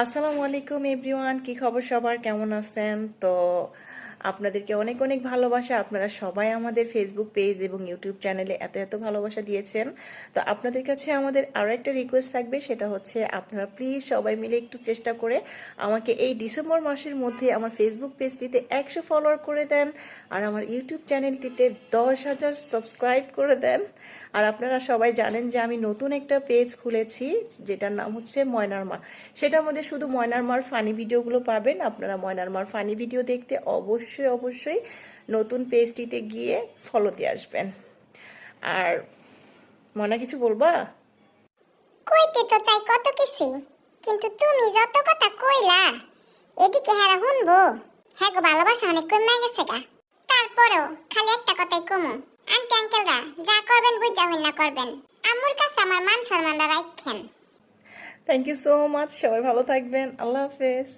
আসসালামু আলাইকুম এভরিওয়ান, কি খবর সবার, কেমন আছেন? তো আপনাদেরকে অনেক অনেক ভালোবাসা। আপনারা সবাই আমাদের ফেসবুক পেজ এবং ইউটিউব চ্যানেলে এত এত ভালোবাসা দিয়েছেন। তো আপনাদের কাছে আমাদের আরও একটা রিকোয়েস্ট থাকবে, সেটা হচ্ছে আপনারা প্লিজ সবাই মিলে একটু চেষ্টা করে আমাকে এই ডিসেম্বর মাসের মধ্যে আমার ফেসবুক পেজটিতে 100 ফলোয়ার করে দেন, আর আমার ইউটিউব চ্যানেলটিতে 10,000 সাবস্ক্রাইব করে দেন। আর আপনারা সবাই জানেন যে আমি নতুন একটা পেজ খুলেছি, যেটার নাম হচ্ছে ময়নার মা। সেটার মধ্যে শুধু ময়নার মার ফানি ভিডিওগুলো পাবেন। আপনারা ময়নার মার ফানি ভিডিও দেখতে অবশ্যই অবশ্যই নতুন পেজটিতে গিয়ে ফলো দিয়ে আসবেন। আর ময়না, কিছু বলবা? কইতে তো চাই কত কিছু, কিন্তু তুমি যত কথা কইলা এদিকে হারা শুনবো। হ্যাঁ গো, ভালোবাসা অনেক কমে গেছে গা। তারপরেও খালি একটা কথাই কমু, আন্টি আঙ্কেলরা যা করবেন বুঝা হইন না করবেন। আম্মুর কাছে আমার মান সম্মানটা রাখেন। থ্যাংক ইউ সো মাচ, সবাই ভালো থাকবেন। আল্লাহ হাফেজ।